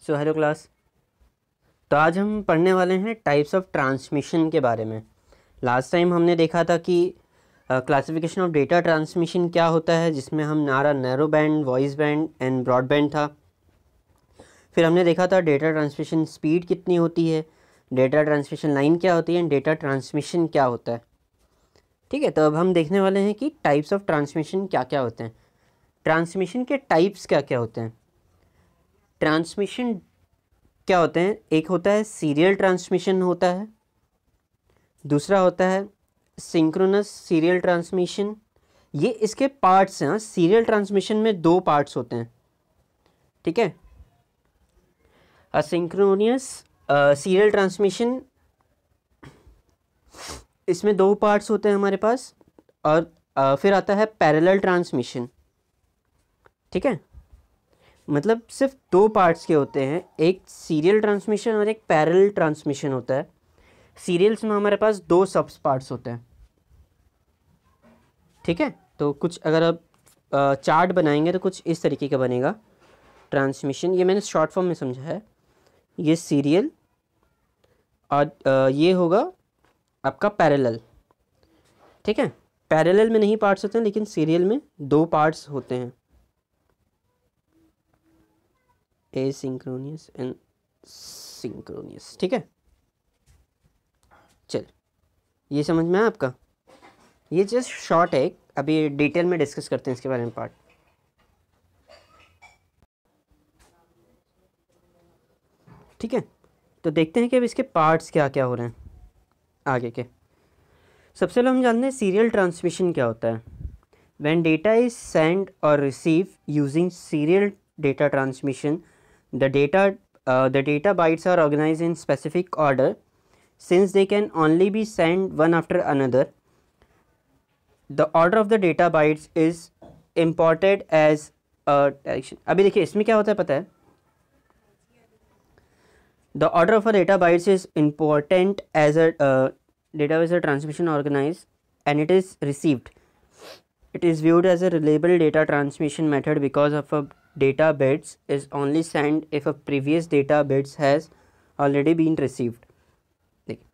Hello class. तो आज हम पढ़ने वाले हैं टाइप्स ऑफ ट्रांसमिशन के बारे में। लास्ट टाइम हमने देखा था कि क्लासिफिकेशन ऑफ डेटा ट्रांसमिशन क्या होता है, जिसमें हम हमारा narrow band, voice band and broadband था। फिर हमने देखा था डेटा ट्रांसमिशन स्पीड कितनी होती है, डेटा ट्रांसमिशन लाइन क्या होती है एंड डेटा ट्रांसमिशन क्या होता है। ठीक है, तो अब हम देखने वाले हैं कि टाइप्स ऑफ ट्रांसमिशन क्या क्या होते हैं, ट्रांसमिशन के टाइप्स क्या क्या होते हैं। ट्रांसमिशन क्या होते हैं, एक होता है सीरियल ट्रांसमिशन होता है, दूसरा होता है सिंक्रोनस सीरियल ट्रांसमिशन। ये इसके पार्ट्स हैं। सीरियल ट्रांसमिशन में दो पार्ट्स होते हैं, ठीक है। असिंक्रोनियस सीरियल ट्रांसमिशन, इसमें दो पार्ट्स होते हैं हमारे पास। और फिर आता है पैरेलल ट्रांसमिशन, ठीक है। मतलब सिर्फ दो पार्ट्स के होते हैं, एक सीरियल ट्रांसमिशन और एक पैरेलल ट्रांसमिशन होता है। सीरियल्स में हमारे पास दो सब पार्ट्स होते हैं, ठीक है। तो कुछ अगर आप चार्ट बनाएंगे तो कुछ इस तरीके का बनेगा ट्रांसमिशन। ये मैंने शॉर्ट फॉर्म में समझा है। ये सीरियल और ये होगा आपका पैरेलल, ठीक है। पैरेलल में नहीं पार्ट्स होते हैं, लेकिन सीरियल में दो पार्ट्स होते हैं, एसिंक्रोनियस एंड सिंक्रोनियस, ठीक है। चल, ये समझ में आया आपका। ये जस्ट शॉर्ट है, अभी डिटेल में डिस्कस करते हैं इसके बारे में पार्ट। ठीक है, तो देखते हैं कि अब इसके पार्ट्स क्या क्या हो रहे हैं आगे के। सबसे पहले हम जानते हैं सीरियल ट्रांसमिशन क्या होता है। व्हेन डेटा इज सेंड और receive using serial data transmission, the data bytes are organized in specific order. Since they can only be sent one after another, the order of the data bytes is imported as a direction. अभी देखिए इसमें क्या होता है पता है। The order of a data bytes is important as a database transmission organized and it is received. It is viewed as a reliable data transmission method because of a data bits is only sent if a previous data bits has already been received. देखिए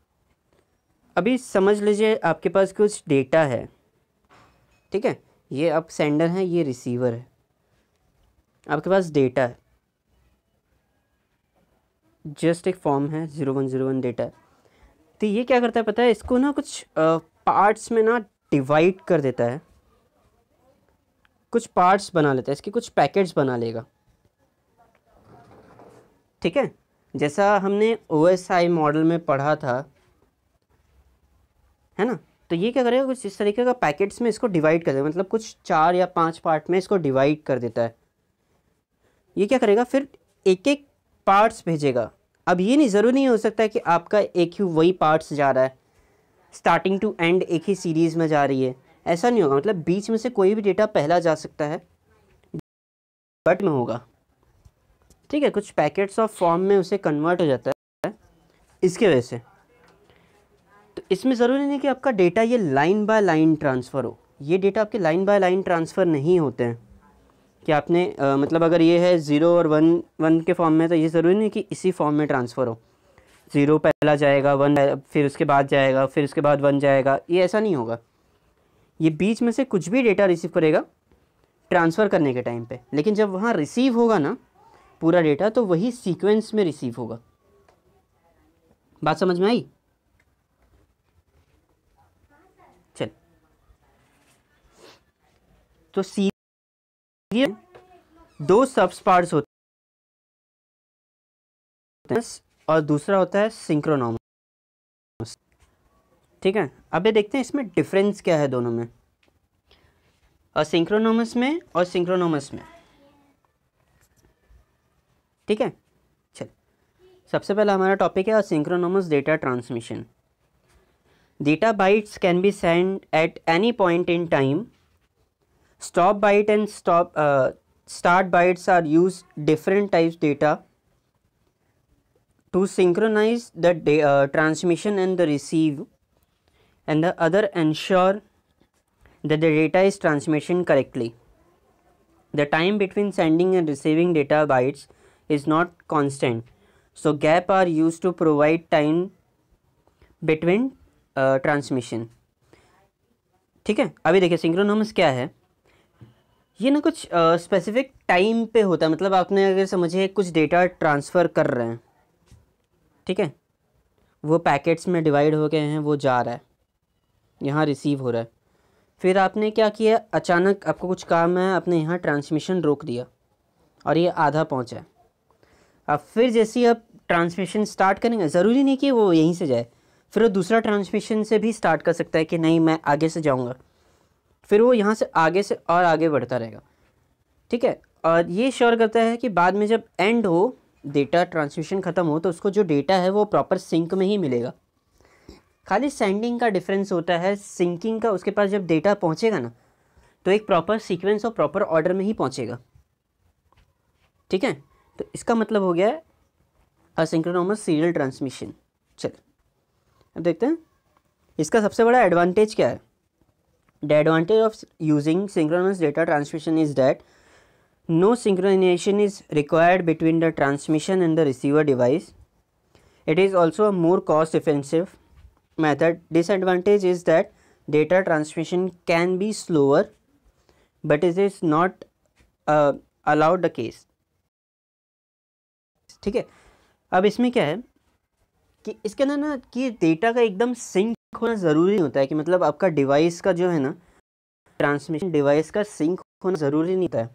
अभी समझ लीजिए आपके पास कुछ data है, ठीक है। ये आप सेंडर है, ये रिसीवर है, आपके पास डेटा है, जस्ट एक फॉर्म है 0101 डेटा है। तो ये क्या करता है पता है, इसको ना कुछ पार्ट्स में ना डिवाइड कर देता है, कुछ पार्ट्स बना लेता है, इसके कुछ पैकेट्स बना लेगा, ठीक है। जैसा हमने OSI मॉडल में पढ़ा था, है ना। तो ये क्या करेगा, कुछ इस तरीके का पैकेट्स में इसको डिवाइड कर देगा, मतलब कुछ 4 या 5 पार्ट में इसको डिवाइड कर देता है। ये क्या करेगा, फिर एक एक पार्ट्स भेजेगा। अब ये नहीं, ज़रूरी नहीं हो सकता है कि आपका एक ही वही पार्ट्स जा रहा है, स्टार्टिंग टू एंड एक ही सीरीज़ में जा रही है, ऐसा नहीं होगा। मतलब बीच में से कोई भी डेटा पहला जा सकता है, बट में होगा, ठीक है। कुछ पैकेट्स ऑफ फॉर्म में उसे कन्वर्ट हो जाता है इसके वजह से। तो इसमें ज़रूरी नहीं कि आपका डेटा ये लाइन बाय लाइन ट्रांसफ़र हो। ये डेटा आपके लाइन बाय लाइन ट्रांसफ़र नहीं होते हैं कि आपने मतलब अगर ये है 0 और 1 के फॉर्म में, तो ये ज़रूरी नहीं कि इसी फॉर्म में ट्रांसफ़र हो। 0 पहला जाएगा, 1 फिर उसके बाद जाएगा, फिर उसके बाद 1 जाएगा, ये ऐसा नहीं होगा। ये बीच में से कुछ भी डेटा रिसीव करेगा ट्रांसफ़र करने के टाइम पे, लेकिन जब वहाँ रिसीव होगा ना पूरा डेटा, तो वही सीक्वेंस में रिसीव होगा। बात समझ में आई? चल, तो सीरियल दो सब पार्ट्स होते हैं और दूसरा होता है सिंक्रोनोमस, ठीक है। अब ये देखते हैं इसमें डिफरेंस क्या है दोनों में, असिंक्रोनोमस में और सिंक्रोनोमस में, ठीक है। चल, सबसे पहला हमारा टॉपिक है asynchronous data transmission. Data bytes can be send at any point in time. Stop byte and start bytes are use different types data to synchronize the transmission and the receive, and the other ensure that the data is transmission correctly. The time between sending and receiving data bytes is not constant, so gap are used to provide time between transmission. ठीक है, अभी देखिए सिंक्रोनोमस क्या है, ये ना कुछ specific time पे होता है, मतलब आपने अगर समझिए कुछ डेटा ट्रांसफ़र कर रहे हैं, ठीक है, वो पैकेट्स में डिवाइड हो गए हैं, वो जा रहा है, यहाँ रिसीव हो रहा है, फिर आपने क्या किया, अचानक आपको कुछ काम है, आपने यहाँ ट्रांसमिशन रोक दिया और ये आधा पहुँचा है। अब फिर जैसे ही आप ट्रांसमिशन स्टार्ट करेंगे, ज़रूरी नहीं कि वो यहीं से जाए, फिर वो दूसरा ट्रांसमिशन से भी स्टार्ट कर सकता है कि नहीं मैं आगे से जाऊँगा, फिर वो यहाँ से और आगे बढ़ता रहेगा, ठीक है। और ये श्योर करता है कि बाद में जब एंड हो, डेटा ट्रांसमिशन ख़त्म हो, तो उसको जो डेटा है वो प्रॉपर सिंक में ही मिलेगा। खाली सेंडिंग का डिफरेंस होता है, सिंकिंग का उसके पास जब डेटा पहुँचेगा ना, तो एक प्रॉपर सीक्वेंस और प्रॉपर ऑर्डर में ही पहुँचेगा, ठीक है। तो इसका मतलब हो गया असिंक्रोनस सीरियल ट्रांसमिशन। चलिए अब देखते हैं इसका सबसे बड़ा एडवांटेज क्या है। The advantage of using synchronous data transmission is that no synchronization is required between the transmission and the receiver device. It is also a more cost effective method. Disadvantage is that data transmission can be slower, but it is not allowed the case. ठीक है, अब इसमें क्या है कि इसके अंदर ना कि डेटा का एकदम सिंक होना ज़रूरी होता है, कि मतलब आपका डिवाइस का जो है ना, ट्रांसमिशन डिवाइस का सिंक होना ज़रूरी नहीं होता है।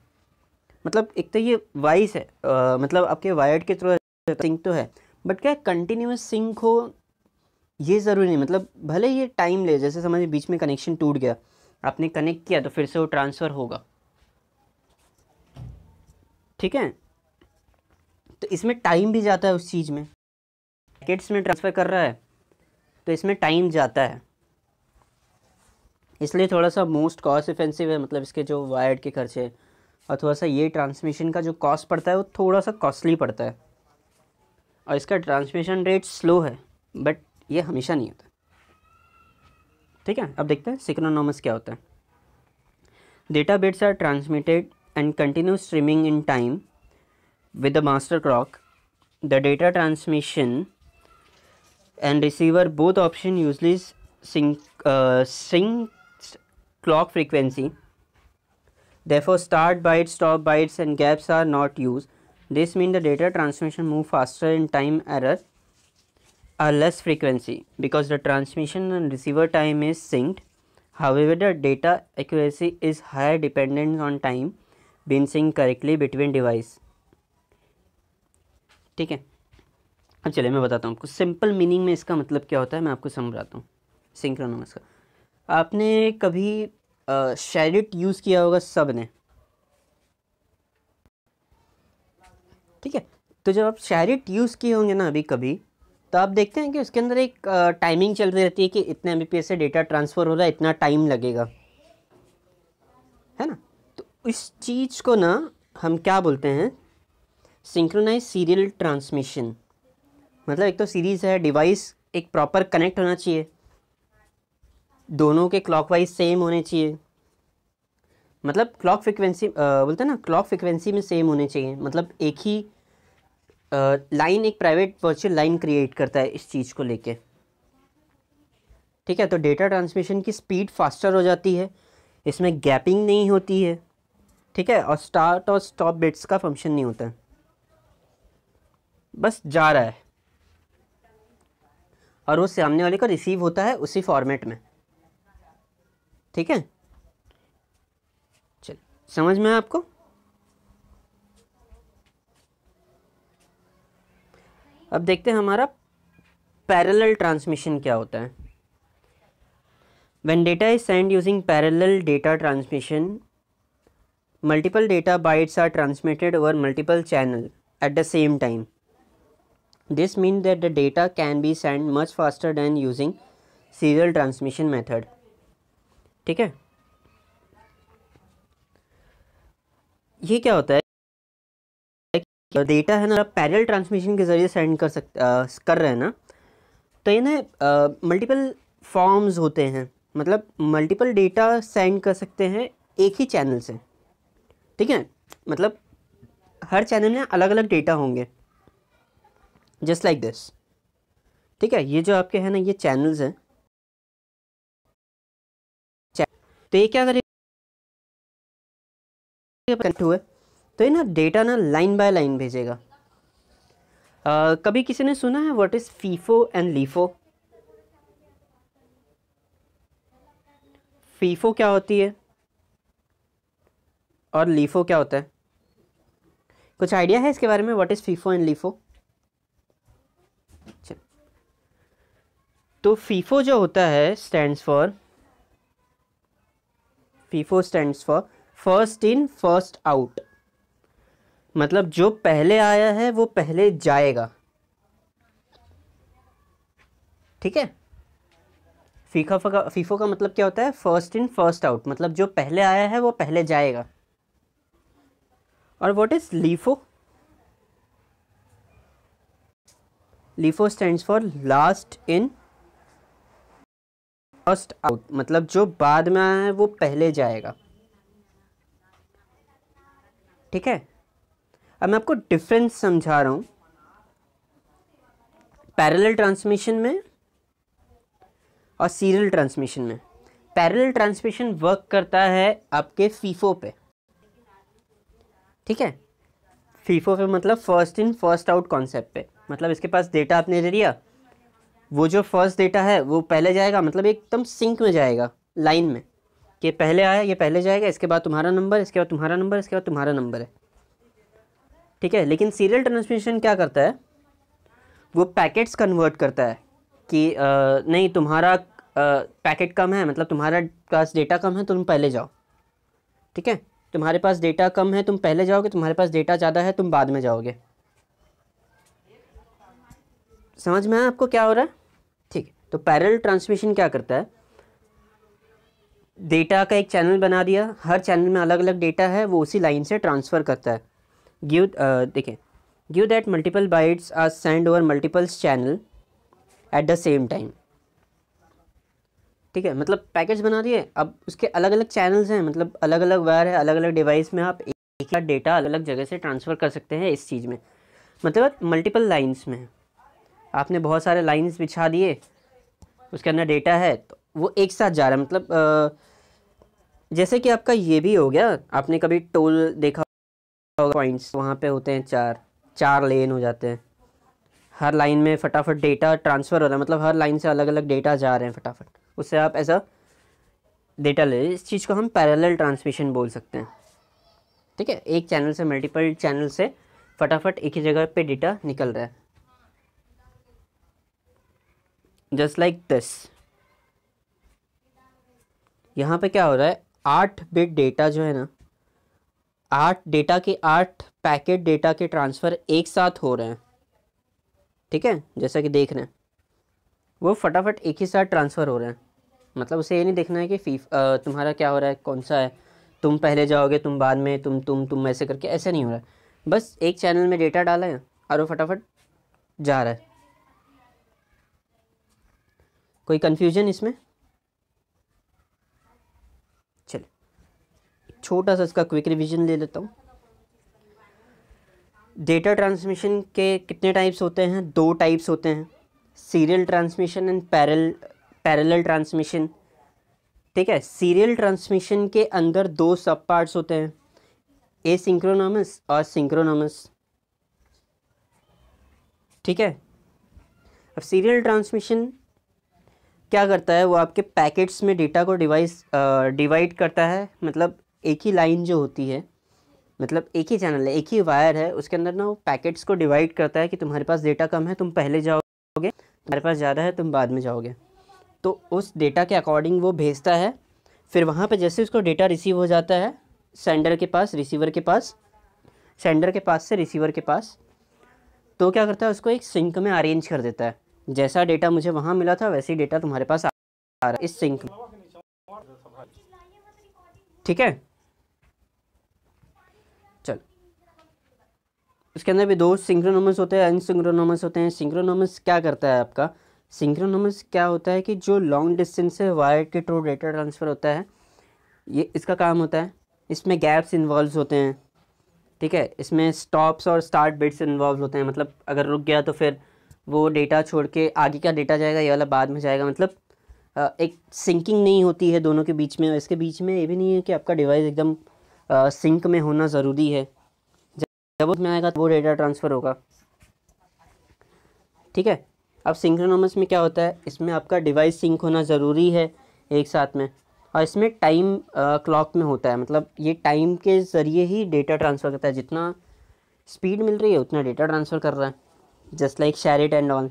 मतलब एक तो ये वाइस है, मतलब आपके वायर्ड के थ्रू सिंक तो है, बट क्या कंटिन्यूस सिंक हो ये ज़रूरी नहीं। मतलब भले ये टाइम ले, जैसे समझिए बीच में कनेक्शन टूट गया, आपने कनेक्ट किया तो फिर से वो ट्रांसफ़र होगा, ठीक है। तो इसमें टाइम भी जाता है उस चीज़ में, पैकेट्स में ट्रांसफ़र कर रहा है तो इसमें टाइम जाता है, इसलिए थोड़ा सा मोस्ट कॉस्ट इफेंसिव है। मतलब इसके जो वायर्ड के खर्चे और थोड़ा सा ये ट्रांसमिशन का जो कॉस्ट पड़ता है वो थोड़ा सा कॉस्टली पड़ता है, और इसका ट्रांसमिशन रेट स्लो है, बट ये हमेशा नहीं होता, ठीक है। अब देखते हैं सिंक्रोनोमस क्या होता है। Data bits are transmitted and continue streaming in time with the master clock. The data transmission and receiver both option usually sync clock frequency. Therefore, start bytes, stop bytes, and gaps are not used. This means the data transmission move faster in time error or less frequency because the transmission and receiver time is synced. However, the data accuracy is higher dependent on time being synced correctly between device. ठीक है, अब चलिए मैं बताता हूँ आपको simple meaning में इसका मतलब क्या होता है, मैं आपको समझाता हूँ सिंक्रोनोमस का। आपने कभी शेरिट यूज़ किया होगा सब ने, ठीक है। तो जब आप शेरिट यूज़ किए होंगे ना अभी कभी, तो आप देखते हैं कि उसके अंदर एक टाइमिंग चल रही रहती है कि इतने Mbps से डेटा ट्रांसफ़र हो रहा है, इतना टाइम लगेगा, है ना। तो इस चीज़ को ना हम क्या बोलते हैं, सिंक्रोनाइज सीरियल ट्रांसमिशन। मतलब एक तो सीरीज़ है, डिवाइस एक प्रॉपर कनेक्ट होना चाहिए, दोनों के क्लॉकवाइज सेम होने चाहिए, मतलब क्लॉक फ्रिक्वेंसी बोलते हैं ना, क्लॉक फ्रिक्वेंसी में सेम होने चाहिए। मतलब एक ही लाइन, एक प्राइवेट वर्चुअल लाइन क्रिएट करता है इस चीज़ को लेके, ठीक है। तो डेटा ट्रांसमिशन की स्पीड फास्टर हो जाती है, इसमें गैपिंग नहीं होती है, ठीक है, और स्टार्ट और स्टॉप बिट्स का फंक्शन नहीं होता है, बस जा रहा है और वो सामने वाले को रिसीव होता है उसी फॉर्मेट में, ठीक है। चल समझ में आपको। अब देखते हैं हमारा पैरेलल ट्रांसमिशन क्या होता है। When data is sent using parallel data transmission, multiple data bytes are transmitted over multiple channels at the same time. This means that the data can be sent much faster than using serial transmission method. ठीक है, ये क्या होता है, data है ना parallel transmission के ज़रिए सेंड कर रहे हैं ना, तो ये ना मल्टीपल फॉर्म्स होते हैं, मतलब मल्टीपल डेटा सेंड कर सकते हैं एक ही चैनल से, ठीक है। मतलब हर चैनल में अलग अलग डेटा होंगे, जस्ट लाइक दिस। ठीक है, ये जो आपके हैं ना ये चैनल्स हैं, तो ये क्या करेगा, कनेक्ट हुए तो ये ना डेटा ना लाइन बाय लाइन भेजेगा। कभी किसी ने सुना है what is FIFO and LIFO? FIFO क्या होती है और लीफो क्या होता है? कुछ आइडिया है इसके बारे में, what is FIFO and LIFO? तो फीफो जो होता है FIFO stands for first in first out, मतलब जो पहले आया है वो पहले जाएगा। ठीक है, फीफो का मतलब क्या होता है, फर्स्ट इन फर्स्ट आउट, मतलब जो पहले आया है वो पहले जाएगा। और what is LIFO? LIFO stands for last in first out, मतलब जो बाद में आया है वो पहले जाएगा। ठीक है, अब मैं आपको डिफरेंस समझा रहा हूं पैरेलल ट्रांसमिशन में और सीरियल ट्रांसमिशन में। पैरेलल ट्रांसमिशन वर्क करता है आपके फीफो पे। ठीक है, फीफो पे मतलब first in first out concept पे, मतलब इसके पास डेटा आपने दे दिया, वो जो फर्स्ट डेटा है वो पहले जाएगा, मतलब एकदम सिंक में जाएगा लाइन में, कि पहले आया ये पहले जाएगा, इसके बाद तुम्हारा नंबर, इसके बाद तुम्हारा नंबर, इसके बाद तुम्हारा नंबर है। ठीक है, लेकिन सीरियल ट्रांसमिशन क्या करता है, वो पैकेट्स कन्वर्ट करता है कि नहीं तुम्हारा पैकेट कम है, मतलब तुम्हारा पास डेटा कम है, तुम पहले जाओ। ठीक है, तुम्हारे पास डेटा कम है तुम पहले जाओगे, तुम्हारे पास डेटा ज़्यादा है तुम बाद में जाओगे। समझ में आया आपको क्या हो रहा है? ठीक है, तो पैरेलल ट्रांसमिशन क्या करता है, डेटा का एक चैनल बना दिया, हर चैनल में अलग अलग डेटा है, वो उसी लाइन से ट्रांसफ़र करता है। देखिए, give that multiple bytes are send over multiples channel at the same time. ठीक है, मतलब पैकेज बना दिए, अब उसके अलग अलग चैनल्स हैं, मतलब अलग अलग वायर है, अलग अलग डिवाइस में आप एक ही डेटा अलग अलग जगह से ट्रांसफ़र कर सकते हैं। इस चीज़ में मतलब मल्टीपल लाइंस में आपने बहुत सारे लाइंस बिछा दिए, उसके अंदर डेटा है तो वो एक साथ जा रहा है। मतलब जैसे कि आपका ये भी हो गया, आपने कभी टोल देखा होगा, पॉइंट्स वहाँ पे होते हैं, चार लेन हो जाते हैं, हर लाइन में फटाफट डेटा ट्रांसफ़र हो रहा है, मतलब हर लाइन से अलग अलग डेटा जा रहे हैं फटाफट, उससे आप ऐसा डेटा ले। इस चीज़ को हम पैरेलल ट्रांसमिशन बोल सकते हैं। ठीक है, एक चैनल से मल्टीपल चैनल से फटाफट एक ही जगह पे डेटा निकल रहा है, जस्ट लाइक दिस। यहाँ पे क्या हो रहा है, 8 बिट डेटा जो है ना, 8 पैकेट डेटा के ट्रांसफ़र एक साथ हो रहे हैं। ठीक है, जैसा कि देख रहे हैं वो फटाफट एक ही साथ ट्रांसफ़र हो रहे हैं, मतलब उसे ये नहीं देखना है कि तुम्हारा क्या हो रहा है, कौन सा है, तुम पहले जाओगे, तुम बाद में, तुम ऐसे करके, ऐसे नहीं हो रहा है। बस एक चैनल में डेटा डाला है और वो फटाफट जा रहा है। कोई कन्फ्यूजन इसमें? चलिए छोटा सा इसका क्विक रिवीजन ले लेता हूँ। डेटा ट्रांसमिशन के कितने टाइप्स होते हैं? 2 टाइप्स होते हैं, serial transmission and parallel transmission. ठीक है, सीरियल ट्रांसमिशन के अंदर 2 सब पार्ट्स होते हैं, एसिंक्रोनमस और सिंक्रोनमस। ठीक है, अब सीरियल ट्रांसमिशन क्या करता है, वो आपके पैकेट्स में डेटा को डिवाइड करता है, मतलब एक ही लाइन जो होती है, मतलब एक ही चैनल है, एक ही वायर है, उसके अंदर ना वो पैकेट्स को डिवाइड करता है कि तुम्हारे पास डेटा कम है तुम पहले जाओगे, तुम्हारे पास ज़्यादा है तुम बाद में जाओगे। तो उस डेटा के अकॉर्डिंग वो भेजता है, फिर वहाँ पे जैसे उसको डेटा रिसीव हो जाता है सेंडर के पास, रिसीवर के पास, सेंडर के पास से रिसीवर के पास, तो क्या करता है, उसको एक सिंक में अरेंज कर देता है, जैसा डेटा मुझे वहाँ मिला था वैसे ही डेटा तुम्हारे पास आ रहा है इस सिंक में। ठीक है, चल उसके अंदर भी 2 सिंक्रोनमस होते हैं, अनसिंक्रोनमस होते हैं। सिंक्रोनमस क्या करता है आपका, सिंक्रोनमस क्या होता है कि जो लॉन्ग डिस्टेंस से वायर के थ्रू डेटा ट्रांसफ़र होता है, ये इसका काम होता है, इसमें गैप्स इन्वॉल्व होते हैं, ठीक है, इसमें स्टॉप्स और स्टार्ट बिट्स इन्वॉल्व होते हैं, मतलब अगर रुक गया तो फिर वो डेटा छोड़ के आगे का डेटा जाएगा, ये वाला बाद में जाएगा, मतलब एक सिंकिंग नहीं होती है दोनों के बीच में। इसके बीच में ये भी नहीं है कि आपका डिवाइस एकदम सिंक में होना ज़रूरी है, जब उसमें आएगा तो वो डेटा ट्रांसफ़र होगा। ठीक है, अब सिंक्रोनोमस में क्या होता है, इसमें आपका डिवाइस सिंक होना ज़रूरी है एक साथ में, और इसमें टाइम क्लॉक में होता है, मतलब ये टाइम के ज़रिए ही डेटा ट्रांसफ़र करता है, जितना स्पीड मिल रही है उतना डेटा ट्रांसफ़र कर रहा है, just like share it and all.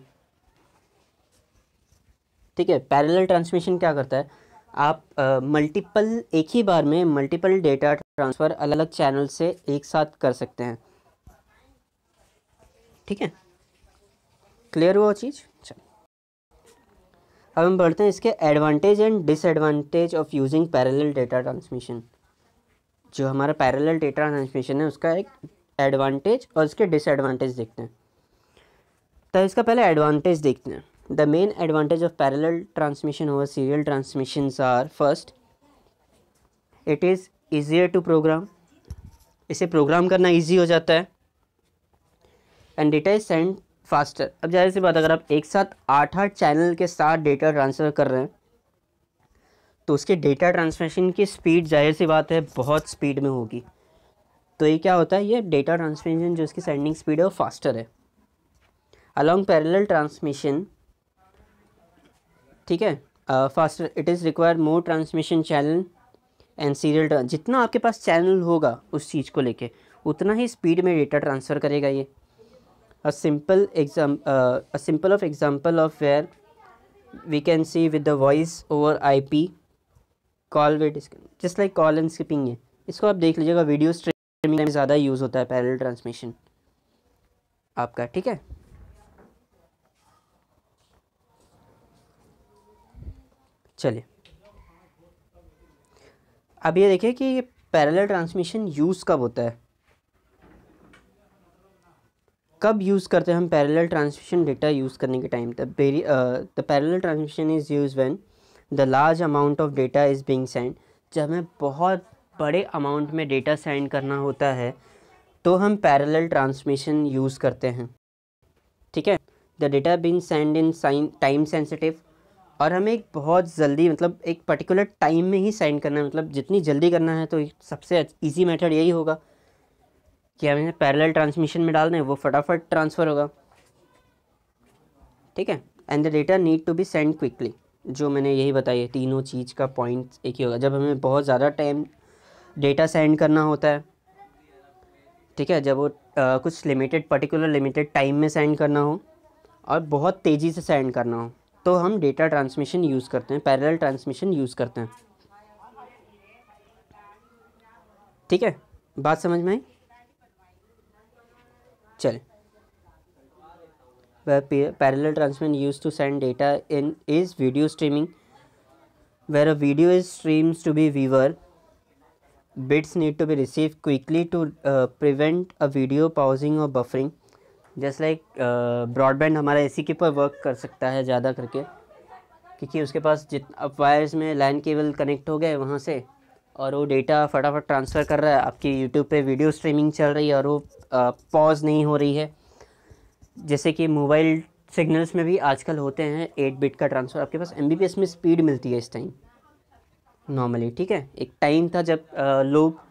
ठीक है, पैरेलल ट्रांसमिशन क्या करता है, आप मल्टीपल एक ही बार में मल्टीपल डेटा ट्रांसफ़र अलग अलग चैनल से एक साथ कर सकते हैं। ठीक है, क्लियर हुआ चीज़। चलो अब हम बढ़ते हैं इसके advantage and disadvantage of using parallel data transmission. जो हमारा पैरेलल डेटा ट्रांसमिशन है उसका एक एडवांटेज और इसके डिसएडवांटेज देखते हैं। तो इसका पहले एडवांटेज देखते हैं। The main advantage of parallel transmission over serial transmissions are, first, it is easier to program, इसे प्रोग्राम करना ईजी हो जाता है, and data is send faster. अब जाहिर सी बात, अगर आप एक साथ 8 चैनल के साथ डेटा ट्रांसफ़र कर रहे हैं तो उसके डेटा ट्रांसमिशन की स्पीड जाहिर सी बात है बहुत स्पीड में होगी। तो ये क्या होता है, ये डेटा ट्रांसमिशन जो इसकी सेंडिंग स्पीड है वो फास्टर है। अलॉन्ग पैरेलल ट्रांसमिशन, ठीक है, faster, it is require more transmission channel and serial. जितना आपके पास चैनल होगा उस चीज़ को लेके उतना ही स्पीड में डेटा ट्रांसफ़र करेगा ये। A simple example of where we can see with the voice over IP call with just like call and skipping है। इसको आप देख लीजिएगा, वीडियो स्ट्रीमिंग में ज़्यादा यूज़ होता है पैरेलल ट्रांसमिशन आपका। ठीक है, चलिए अब ये देखिए कि पैरेलल ट्रांसमिशन यूज़ कब होता है, कब यूज़ करते हैं हम पैरेलल ट्रांसमिशन डेटा यूज़ करने के time. The parallel transmission is use when the large amount of data is being send. जब हमें बहुत बड़े अमाउंट में डेटा सेंड करना होता है तो हम पैरेलल ट्रांसमिशन यूज़ करते हैं। ठीक है, the data being send in time sensitive, और हमें एक बहुत जल्दी, मतलब एक पर्टिकुलर टाइम में ही सेंड करना है, मतलब जितनी जल्दी करना है तो सबसे ईजी मेथड यही होगा कि हमें पैरेलल ट्रांसमिशन में डाल दें, वो फटाफट ट्रांसफ़र होगा। ठीक है, and the data need to be send quickly, जो मैंने यही बताई है, तीनों चीज़ का पॉइंट एक ही होगा। जब हमें बहुत ज़्यादा टाइम डेटा सेंड करना होता है, ठीक है, जब वो कुछ पर्टिकुलर लिमिटेड टाइम में सेंड करना हो और बहुत तेज़ी से सेंड करना हो, तो हम डेटा ट्रांसमिशन यूज़ करते हैं, पैरेलल ट्रांसमिशन यूज़ करते हैं। ठीक है, बात समझ में आई। चल, parallel transmission used to send data in is video streaming, where a video is streams to be viewer, bits need to be received quickly to prevent a video pausing or buffering. Just like broadband हमारा इसी के ऊपर work कर सकता है ज़्यादा करके, क्योंकि उसके पास अब वायर्स में लैन केबल कनेक्ट हो गए वहाँ से, और वो डेटा फटाफट ट्रांसफ़र कर रहा है। आपकी यूट्यूब पे वीडियो स्ट्रीमिंग चल रही है और वो पॉज नहीं हो रही है, जैसे कि मोबाइल सिग्नल्स में भी आजकल होते हैं 8 बिट का ट्रांसफ़र। आपके पास MBPS में स्पीड मिलती है इस टाइम नॉर्मली। ठीक है, एक टाइम था जब लोग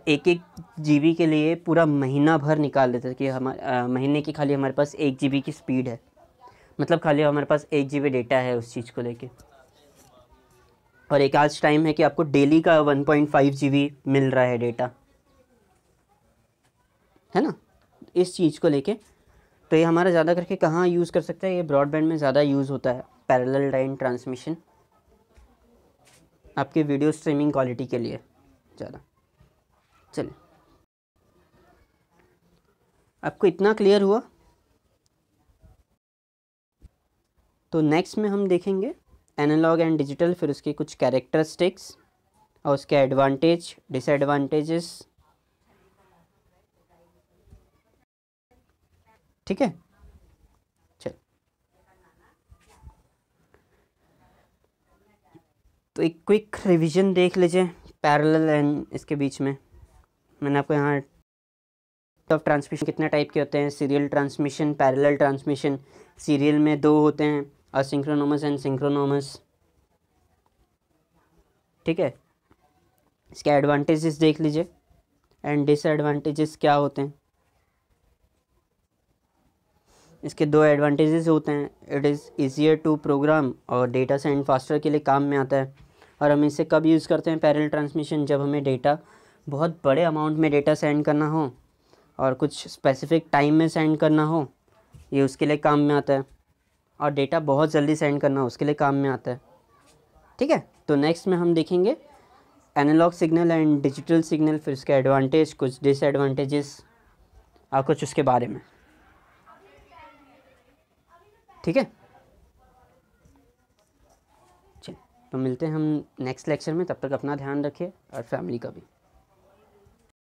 1 GB के लिए पूरा महीना भर निकाल देते थे कि महीने की खाली हमारे पास 1 GB की स्पीड है, मतलब खाली हमारे पास 1 GB डेटा है उस चीज़ को लेके। और एक आज टाइम है कि आपको डेली का 1.5 GB मिल रहा है डेटा, है ना, इस चीज़ को लेके। तो ये हमारा ज़्यादा करके कहाँ यूज़ कर सकता है, ये ब्रॉडबैंड में ज़्यादा यूज़ होता है पैरेलल लाइन ट्रांसमिशन, आपकी वीडियो स्ट्रीमिंग क्वालिटी के लिए ज़्यादा। चलिए, आपको इतना क्लियर हुआ? तो नेक्स्ट में हम देखेंगे एनालॉग एंड डिजिटल, फिर उसके कुछ कैरेक्टरिस्टिक्स और उसके एडवांटेज डिसएडवांटेजेस। ठीक है, चल, तो एक क्विक रिवीजन देख लीजिए पैरेलल एंड इसके बीच में। मैंने आपको यहाँ ऑफ ट्रांसमिशन कितने टाइप के होते हैं? Serial transmission, parallel transmission. Serial में 2 होते हैं, असिंक्रोनोमस एंड सिंक्रोनोमस। ठीक है, इसके एडवांटेजेस देख लीजिए एंड डिसएडवांटेजेस क्या होते हैं। इसके 2 एडवांटेजेस होते हैं, it is easier to program और डेटा सेंड फास्टर के लिए काम में आता है। और हम इसे कब यूज़ करते हैं पैरेलल ट्रांसमिशन? जब हमें डेटा बहुत बड़े अमाउंट में डेटा सेंड करना हो और कुछ स्पेसिफिक टाइम में सेंड करना हो, ये उसके लिए काम में आता है। और डेटा बहुत जल्दी सेंड करना हो, उसके लिए काम में आता है। ठीक है, तो नेक्स्ट में हम देखेंगे analog signal and digital signal, फिर उसके एडवांटेज, कुछ डिसएडवांटेजेस और कुछ उसके बारे में। ठीक है, चलिए तो मिलते हैं हम नेक्स्ट लेक्चर में। तब तक अपना ध्यान रखिए और फैमिली का भी।